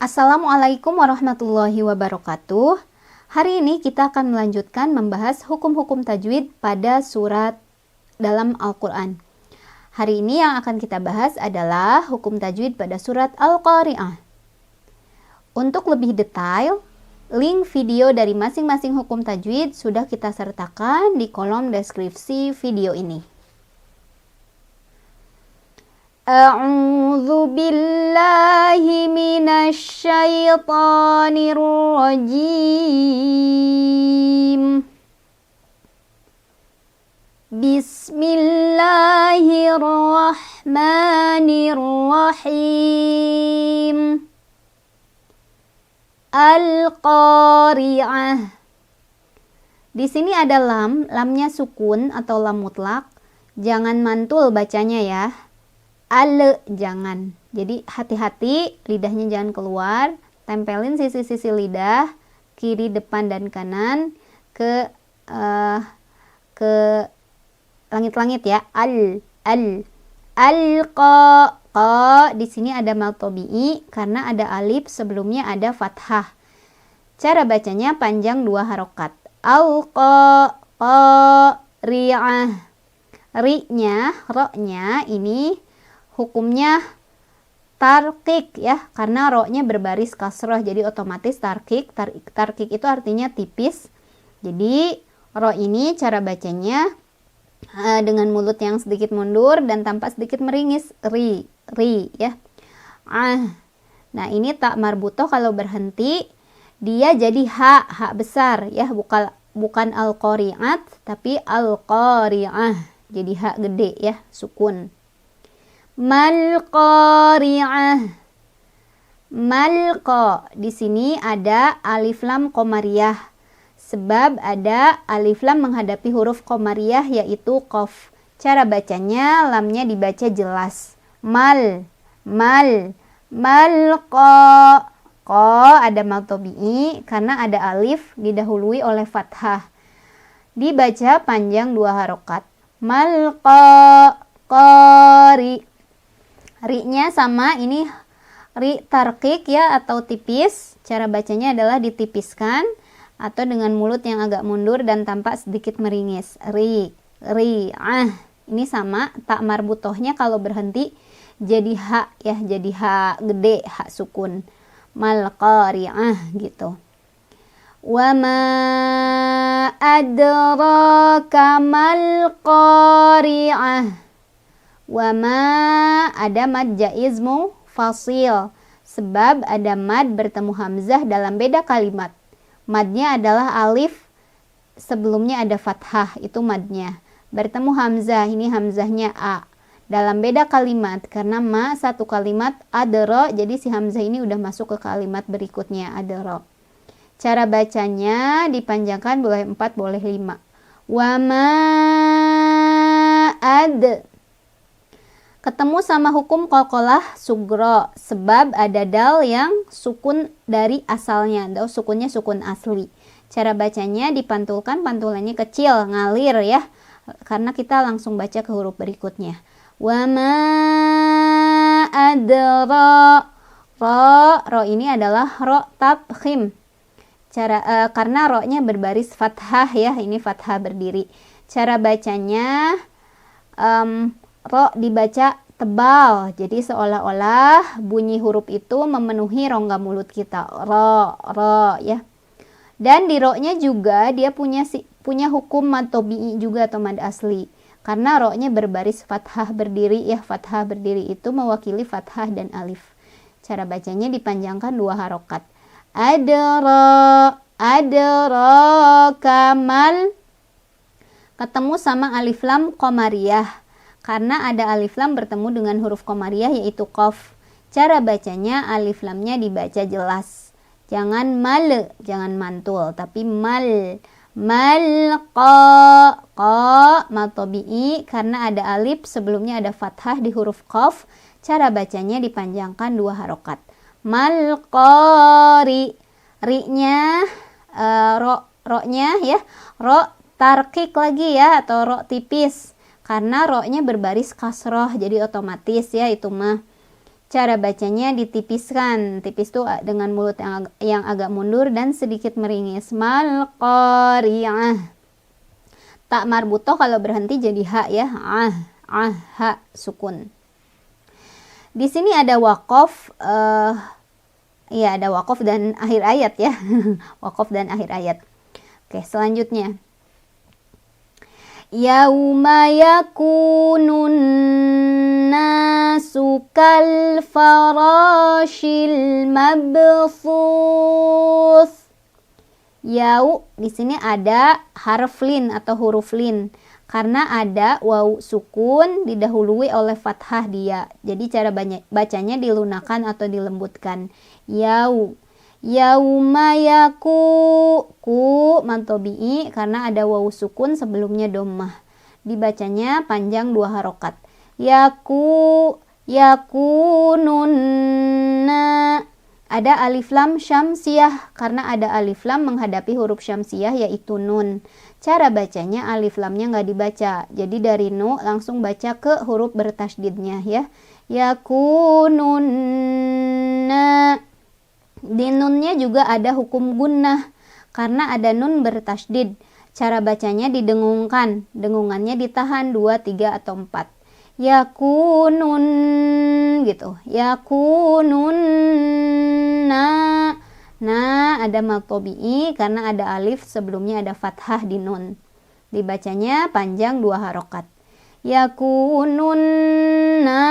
Assalamualaikum warahmatullahi wabarakatuh. Hari ini kita akan melanjutkan membahas hukum-hukum tajwid pada surat dalam Al-Quran. Hari ini yang akan kita bahas adalah hukum tajwid pada surat Al-Qari'ah. Untuk lebih detail, link video dari masing-masing hukum tajwid sudah kita sertakan di kolom deskripsi video ini. A'udzu billahi minasy syaithanir rajim. Bismillahirrahmanirrahim. Al-Qari'ah. Di sini ada lamnya sukun atau lam mutlak. Jangan mantul bacanya ya. Jangan. Jadi hati-hati, lidahnya jangan keluar. Tempelin sisi-sisi lidah kiri, depan dan kanan ke langit-langit ya. Di sini ada mad tabi'i karena ada alif, sebelumnya ada fathah. Cara bacanya panjang 2 harokat. Al-Qari'ah. Ro-nya ini hukumnya tarkik ya, karena ro-nya berbaris kasroh, jadi otomatis tarkik. Tarkik itu artinya tipis. Jadi ro ini cara bacanya dengan mulut yang sedikit mundur dan tampak sedikit meringis, ri ya. Nah ini tak marbutoh, kalau berhenti dia jadi ha besar ya, bukan al-qari'at tapi al-qari'ah, jadi ha gede ya, sukun. Mal-qari'ah. Di sini ada alif lam qamariyah. Sebab ada alif lam menghadapi huruf qamariyah yaitu qaf. Cara bacanya lamnya dibaca jelas. Qa ada mad tabi'i karena ada alif didahului oleh fathah. Dibaca panjang 2 harokat. Qari. Ri-nya sama, ini ri tarkik ya atau tipis. Cara bacanya adalah ditipiskan atau dengan mulut yang agak mundur dan tampak sedikit meringis. Ini sama, tak marbutohnya kalau berhenti jadi ha ya, jadi ha gede, ha sukun. Mal-qari'ah gitu. Wa ma adraka mal-qari'ah. Wama ada mad jaizmu fasil, sebab ada mad bertemu hamzah dalam beda kalimat. Madnya adalah alif, sebelumnya ada fathah, itu madnya. Bertemu hamzah, ini hamzahnya a. Dalam beda kalimat, karena ma satu kalimat adro, jadi si hamzah ini udah masuk ke kalimat berikutnya, adro. Cara bacanya dipanjangkan boleh 4, boleh 5. Wama ad. Ketemu sama hukum qalqalah sugro, sebab ada dal yang sukun dari asalnya, sukunnya sukun asli. Cara bacanya dipantulkan, pantulannya kecil, ngalir ya, karena kita langsung baca ke huruf berikutnya. Wa ma adra. Ro ini adalah ro tafkhim. Karena ro-nya berbaris fathah ya, ini fathah berdiri. Cara bacanya ro dibaca tebal, jadi seolah-olah bunyi huruf itu memenuhi rongga mulut kita. Ro ya. Dan di ro-nya juga dia punya hukum mad tabi'i juga atau mad asli. Karena ro-nya berbaris fathah berdiri ya, fathah berdiri itu mewakili fathah dan alif. Cara bacanya dipanjangkan 2 harokat. Adra kamal. Ketemu sama alif lam qamariyah. Karena ada alif lam bertemu dengan huruf qamariyah yaitu qaf. Cara bacanya alif lamnya dibaca jelas. Jangan jangan mantul, tapi mal. Qa mad tabi'i karena ada alif, sebelumnya ada fathah di huruf qaf. Cara bacanya dipanjangkan 2 harokat. Mal-qari. Ri-nya ro-nya ya, ro tarkik lagi ya, atau ro tipis. Karena ro-nya berbaris kasroh, jadi otomatis ya itu mah. Cara bacanya ditipiskan. Tipis tuh dengan mulut yang agak mundur dan sedikit meringis. Mal qari'ah. Tak marbutoh kalau berhenti jadi ha ya. Ha sukun. Di sini ada wakof. Ya ada wakof dan akhir ayat ya. Wakof dan akhir ayat. Oke, selanjutnya. Yauma yakunun nasu kal farashil mabthus. Yau di sini ada harf lin atau huruf lin karena ada waw sukun didahului oleh fathah dia. Jadi cara bacanya dilunakan atau dilembutkan. Yau. Yauma yaku ku mantobi'i karena ada waw sukun sebelumnya dhammah. Dibacanya panjang 2 harokat. Yakununna. Ada alif lam syamsiyah karena ada alif lam menghadapi huruf syamsiyah yaitu nun. Cara bacanya alif lamnya nggak dibaca. Jadi dari nu langsung baca ke huruf bertasydidnya ya. Yakununna. Di nunnya juga ada hukum gunnah karena ada nun bertasydid. Cara bacanya didengungkan. Dengungannya ditahan 2, 3 atau 4. Yakunun gitu. Yakununna. Nah, ada maktobi'i karena ada alif sebelumnya ada fathah di nun. Dibacanya panjang 2 harokat. Yakununna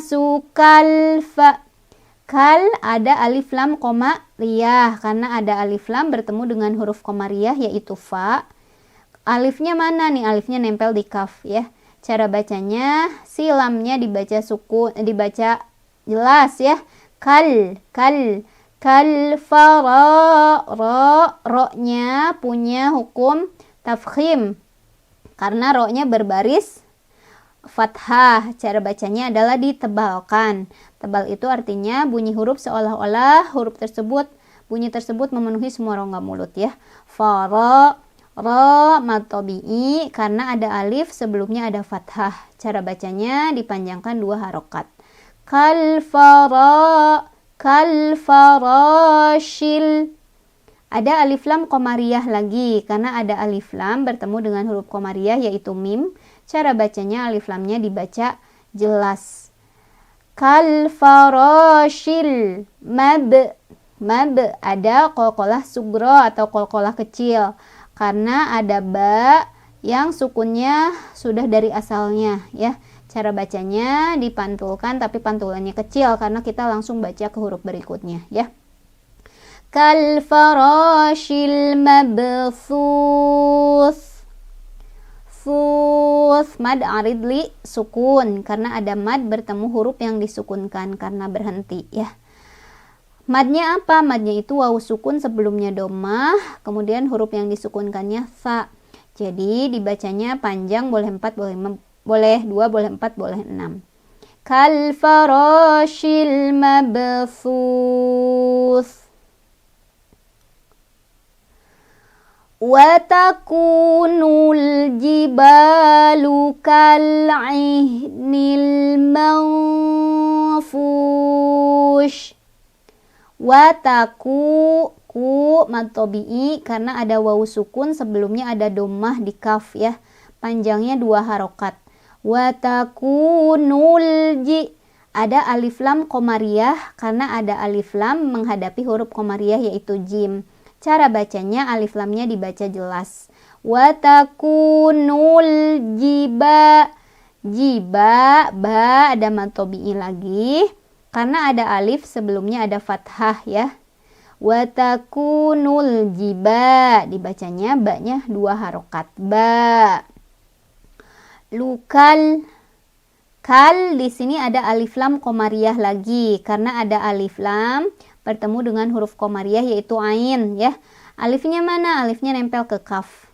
sukal fa. Kal ada alif lam koma riyah karena ada alif lam bertemu dengan huruf koma riyah yaitu fa. Alifnya mana nih? Alifnya nempel di kaf ya. Cara bacanya si lamnya dibaca dibaca jelas ya. Kal fara ro-nya punya hukum tafkhim karena ro-nya berbaris fathah. Cara bacanya adalah ditebalkan. Tebal itu artinya bunyi huruf seolah-olah bunyi tersebut memenuhi semua rongga mulut ya. Fara ro matobi'i karena ada alif sebelumnya ada fathah. Cara bacanya dipanjangkan 2 harokat. Kal farashil. Ada alif lam qamariyah lagi karena ada alif lam bertemu dengan huruf qamariyah yaitu mim. Cara bacanya alif lamnya dibaca jelas. Kal farashil mab ada qalqalah sugro atau qalqalah kecil karena ada ba yang sukunnya sudah dari asalnya ya. Cara bacanya dipantulkan tapi pantulannya kecil karena kita langsung baca ke huruf berikutnya ya. Kal farashil mabthus. Mad aridli sukun karena ada mad bertemu huruf yang disukunkan karena berhenti ya. Madnya apa? Madnya itu waw sukun sebelumnya dhammah, kemudian huruf yang disukunkannya fa. Jadi dibacanya panjang, boleh 4, boleh 2, boleh 4, boleh 6. Kal farashil mabthus. Wa takunul jibalu kal'ihnil manfush. Wa taku matobi'i karena ada waw sukun sebelumnya ada dhammah di kaf ya. Panjangnya 2 harokat. Wa takunul ada alif lam qamariyah karena ada alif lam menghadapi huruf qamariyah yaitu jim. Cara bacanya alif lamnya dibaca jelas. Wa takunul jiba ba ada matobi'i lagi karena ada alif sebelumnya ada fathah ya. Wa takunul jiba dibacanya ba-nya 2 harokat. Ba. Lukal kal di sini ada alif lam qamariyah lagi karena ada alif lam bertemu dengan huruf qamariyah yaitu ain ya. Alifnya mana? Alifnya nempel ke kaf.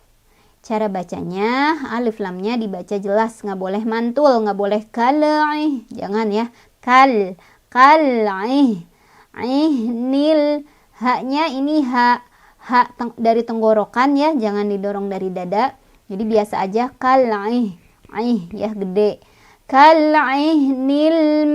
Cara bacanya alif lamnya dibaca jelas, nggak boleh mantul, nggak boleh kal'i, jangan ya. Kal'i nil haknya ini hak dari tenggorokan ya, jangan didorong dari dada. Jadi biasa aja kal'i ya gede. Kal'i nil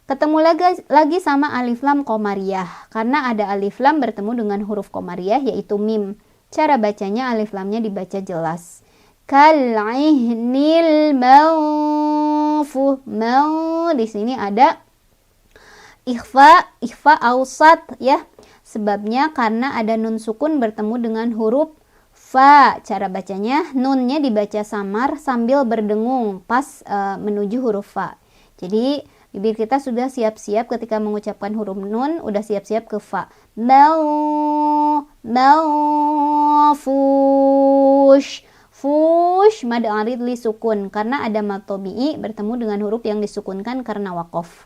Ketemu lagi sama alif lam qomariyah. Karena ada alif lam bertemu dengan huruf qomariyah yaitu mim. Cara bacanya alif lamnya dibaca jelas. Kal'ihnil mawfuh. Di sini ada ikhfa ausat ya. Sebabnya karena ada nun sukun bertemu dengan huruf fa. Cara bacanya nunnya dibaca samar sambil berdengung pas menuju huruf fa. Jadi bibir kita sudah siap-siap ketika mengucapkan huruf nun, udah siap-siap ke fa. Fush mad arid li sukun karena ada mad tabi'i bertemu dengan huruf yang disukunkan karena waqaf.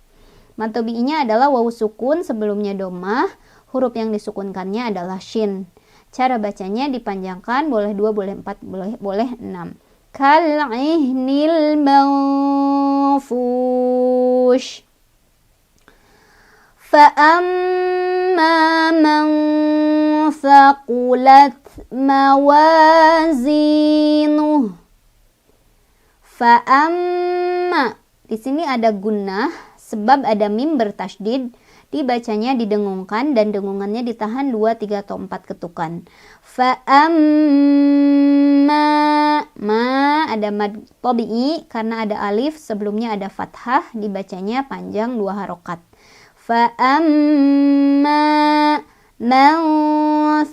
Mad tabi'inya adalah waw sukun, sebelumnya domah, huruf yang disukunkannya adalah shin. Cara bacanya dipanjangkan, boleh 2, boleh 4, boleh 6. Kal'ihnil manfush. Fa'amma man thaqulat mawazinuh. Fa'amma. Di sini ada gunnah sebab ada mim bertasydid, dibacanya didengungkan dan dengungannya ditahan 2, 3 atau 4 ketukan. Fa'amma, ma ada mad tabi'i karena ada alif, sebelumnya ada fathah, dibacanya panjang 2 harokat. Fa'amma man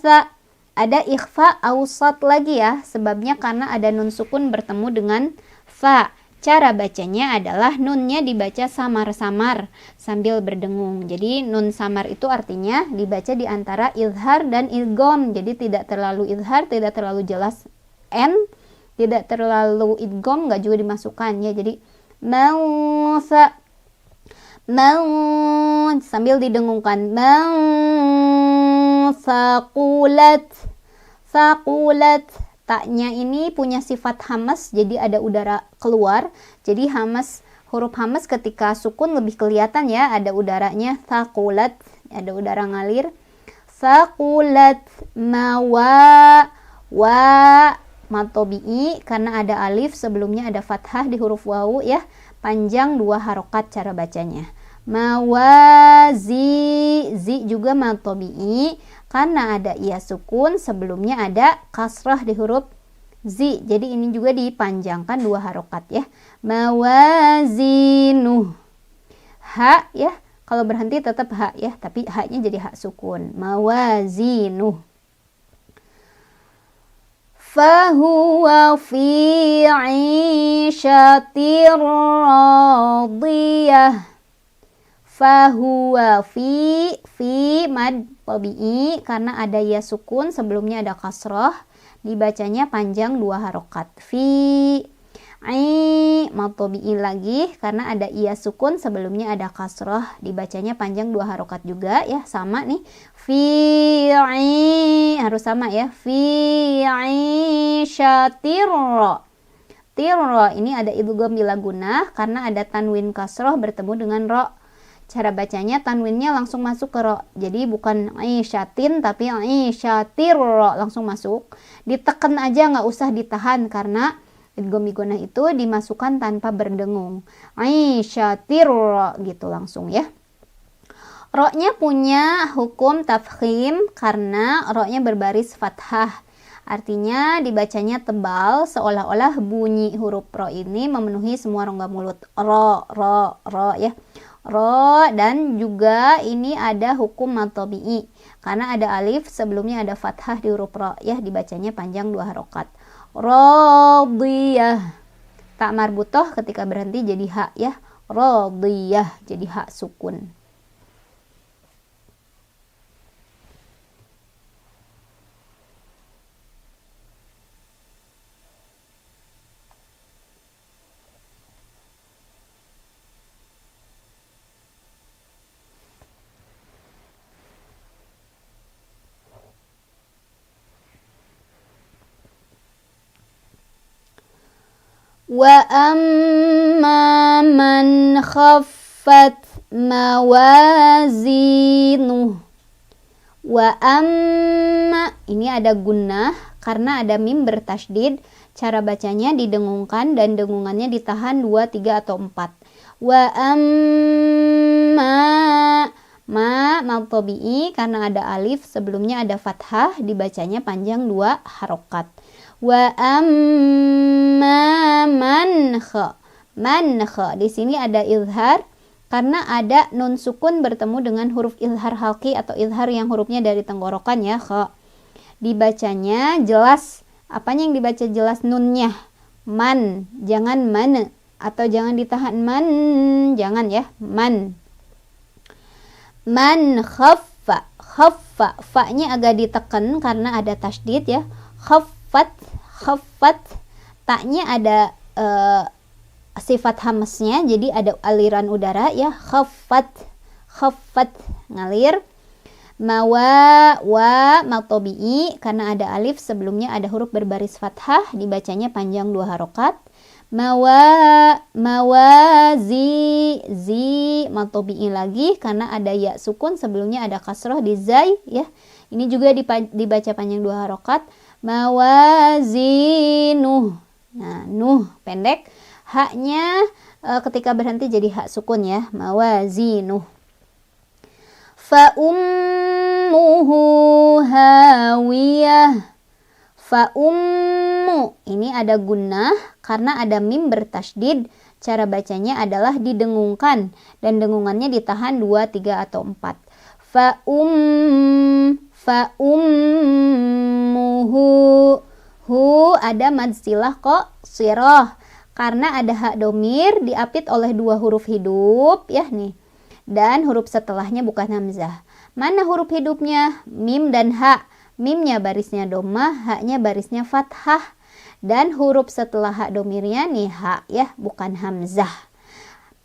ada ikhfa ausat lagi ya, sebabnya karena ada nun sukun bertemu dengan fa. Cara bacanya adalah nunnya dibaca samar-samar sambil berdengung. Jadi nun samar itu artinya dibaca di antara izhar dan idgham. Jadi tidak terlalu izhar, tidak terlalu jelas n, tidak terlalu idgham, nggak juga dimasukkan ya. Jadi mau sambil didengungkan. Faqulat. Taknya ini punya sifat hamas, jadi ada udara keluar. Jadi huruf hamas ketika sukun lebih kelihatan ya, ada udaranya. Thaqulat, ada udara ngalir. Thaqulat mad tabi'i karena ada alif, sebelumnya ada fathah di huruf wawu ya, panjang 2 harokat cara bacanya. Zi juga mad tabi'i karena ada iya sukun, sebelumnya ada kasrah di huruf zi. Jadi ini juga dipanjangkan 2 harokat ya. Mawazinuh. Ha ya, kalau berhenti tetap ha ya, tapi ha-nya jadi ha sukun. Mawazinuh. Fahuwa fi 'ishatir radiyah. Fahuwa fi mad tabi'i karena ada ya sukun, sebelumnya ada kasrah, dibacanya panjang 2 harokat. Fi mad tabi'i lagi karena ada iya sukun, sebelumnya ada kasrah, dibacanya panjang 2 harokat juga ya, sama nih. Fi harus sama ya. Fi 'ishatir tirra ini ada idgham bila gunnah karena ada tanwin kasrah bertemu dengan ro. Cara bacanya tanwinnya langsung masuk ke ro. Jadi bukan aisyatin tapi aisyatir ro, langsung masuk. Ditekan aja, nggak usah ditahan karena idgham bigonah itu dimasukkan tanpa berdengung. Aisyatir ro gitu langsung ya. Ro-nya punya hukum tafkhim karena ro-nya berbaris fathah. Artinya dibacanya tebal, seolah-olah bunyi huruf ro ini memenuhi semua rongga mulut. Ro ya. Ro, dan juga ini ada hukum mad tabi'i karena ada alif, sebelumnya ada fathah di huruf ro ya, dibacanya panjang 2 harokat. Radiyah. Tak marbutoh ketika berhenti jadi ha ya. Radiyah jadi ha sukun. Wa amma man khaffat mawazinuh. Wa amma ini ada gunnah karena ada mim bertasydid. Cara bacanya didengungkan dan dengungannya ditahan 2, 3 atau 4. Wa amma mad tabi'i karena ada alif sebelumnya ada fathah dibacanya panjang 2 harokat. Wa amma man kha di sini ada izhar karena ada nun sukun bertemu dengan huruf izhar halqi atau izhar yang hurufnya dari tenggorokan ya, kha. Dibacanya jelas. Apanya yang dibaca jelas? Nunnya. Man, jangan man atau jangan ditahan man, jangan ya, man. Man khaffa, fa-nya agak ditekan karena ada tasydid ya. Khaffat, taknya ada sifat hamsnya, jadi ada aliran udara ya. Khaffat ngalir. Wa matobi'i karena ada alif sebelumnya ada huruf berbaris fathah dibacanya panjang 2 harokat. Zi matobi'i lagi karena ada ya sukun sebelumnya ada kasroh di zai ya. Ini juga dibaca panjang 2 harokat. Mawazinuh. Nah, nuh pendek. Haknya ketika berhenti jadi hak sukun ya. Mawazinuh. Fa ummuhu hawiyah. Fa ummu. Ini ada gunnah karena ada mim bertasydid. Cara bacanya adalah didengungkan dan dengungannya ditahan 2, 3 atau 4. Fa ummuhu. Hu ada mad silah kok sirah karena ada hak domir diapit oleh 2 huruf hidup ya nih. Dan huruf setelahnya bukan hamzah. Mana huruf hidupnya? Mim dan ha. Mimnya barisnya dhammah, haknya barisnya fathah. Dan huruf setelah hak domirnya nih ha ya, bukan hamzah.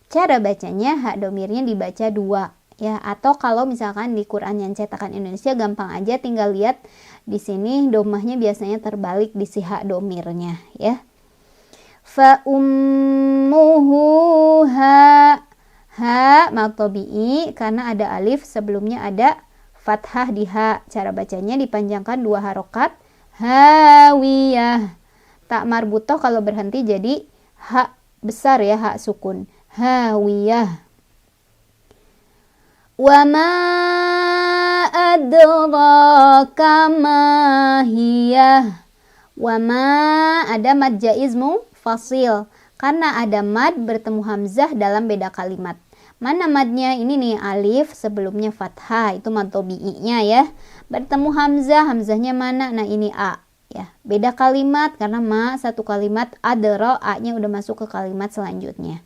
Cara bacanya hak domirnya dibaca 2 ya, atau kalau misalkan di Quran yang cetakan Indonesia gampang aja tinggal lihat di sini dhammahnya biasanya terbalik di si hak domirnya ya. Fa ummuhu ha mad tabi'i karena ada alif sebelumnya ada fathah di ha. Cara bacanya dipanjangkan 2 harokat. Hawiyah. Tak marbutoh kalau berhenti jadi ha besar ya, ha sukun. Hawiyah. Wa ma adraka ma hiyah. Wa ma ada mad jaizmu fasil karena ada mad bertemu hamzah dalam beda kalimat. Mana madnya? Ini nih alif sebelumnya fathah, itu mad tabi'inya ya. Bertemu hamzah, hamzahnya mana? Nah ini a ya. Beda kalimat karena ma satu kalimat, adra a-nya udah masuk ke kalimat selanjutnya.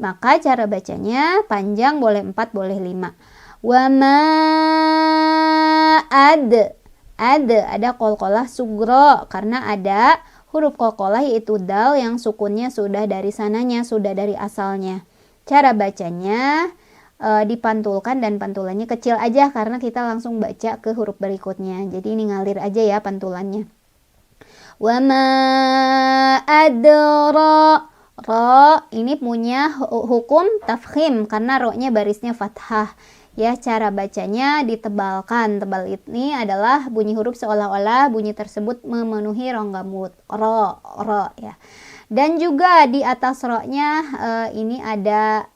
Maka cara bacanya panjang boleh 4 boleh 5. Wa ma ada qalqalah sugro karena ada huruf qalqalah yaitu dal yang sukunnya sudah dari sananya, sudah dari asalnya. Cara bacanya dipantulkan dan pantulannya kecil aja karena kita langsung baca ke huruf berikutnya. Jadi ini ngalir aja ya pantulannya. Wa ma adra. Ro ini punya hukum tafkhim karena ro-nya barisnya fathah. Ya, cara bacanya ditebalkan. Tebal ini adalah bunyi huruf seolah-olah bunyi tersebut memenuhi rongga mulut. Ro ya. Dan juga di atas ro-nya ini ada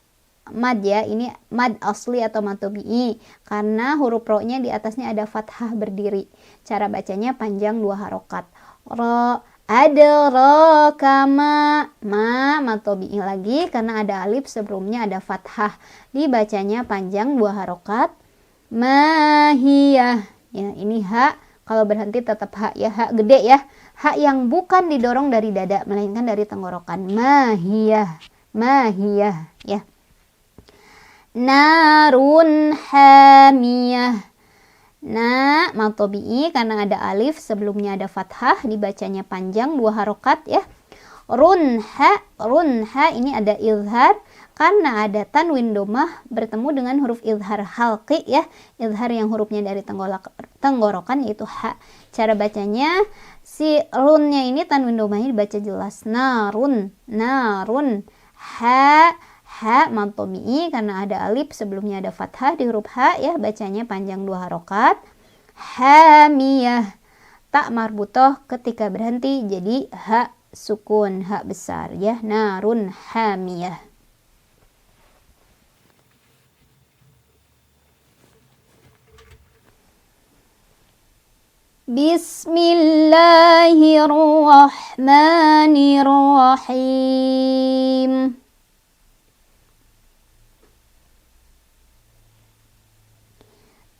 mad ya. Ini mad asli atau mad tabi'i karena huruf ro-nya di atasnya ada fathah berdiri. Cara bacanya panjang 2 harokat. Ro adraka ma mad tabi'i lagi karena ada alif sebelumnya ada fathah. Dibacanya panjang 2 harokat. Mahiyah. Ya, ini ha kalau berhenti tetap ha ya, ha gede ya. Ha yang bukan didorong dari dada melainkan dari tenggorokan. Mahiyah ya. Narun hamiyah. Nah, mad tabi'i karena ada alif sebelumnya ada fathah dibacanya panjang 2 harokat ya. Runha ini ada izhar karena ada tanwin dhammah bertemu dengan huruf izhar halqi ya. Izhar yang hurufnya dari tenggorokan yaitu ha. Cara bacanya si runnya ini tanwin dhammahnya dibaca jelas. Narun ha mad tabi'i karena ada alif sebelumnya ada fathah di huruf ha ya, bacanya panjang 2 harokat. Hamiyah. Tak marbutoh ketika berhenti jadi ha sukun, ha besar ya. Narun hamiyah. Bismillahirrahmanirrahim.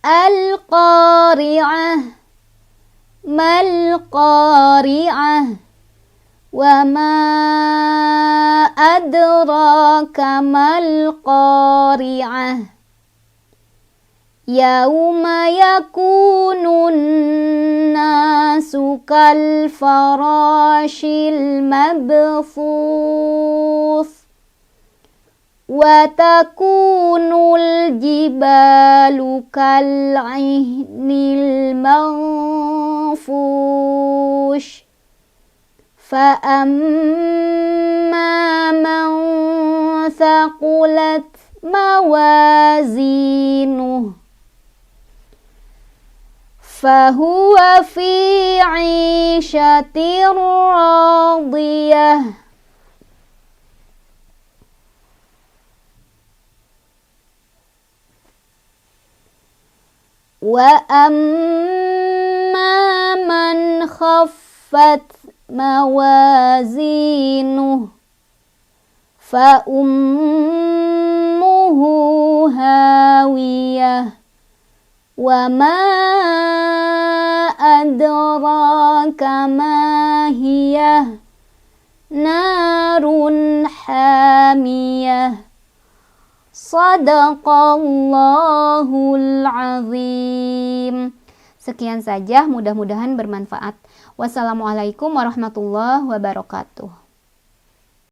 Al-qari'ah. Mal-qari'ah. Wa ma adraka mal-qari'ah. Yauma yakunun nasu kal farashil mabthus wa takunul jibalu kal ihnil manfush fa amma man thaqulat mawazinuh fahuwa fi 'ishatir radiyah. Wa amma man khaffat mawazinuh fa ummuhu hawiyah wa ma adraka ma hiya narun hamiyah. Shadaqallahul azim. Sekian saja, mudah-mudahan bermanfaat. Wassalamualaikum warahmatullahi wabarakatuh.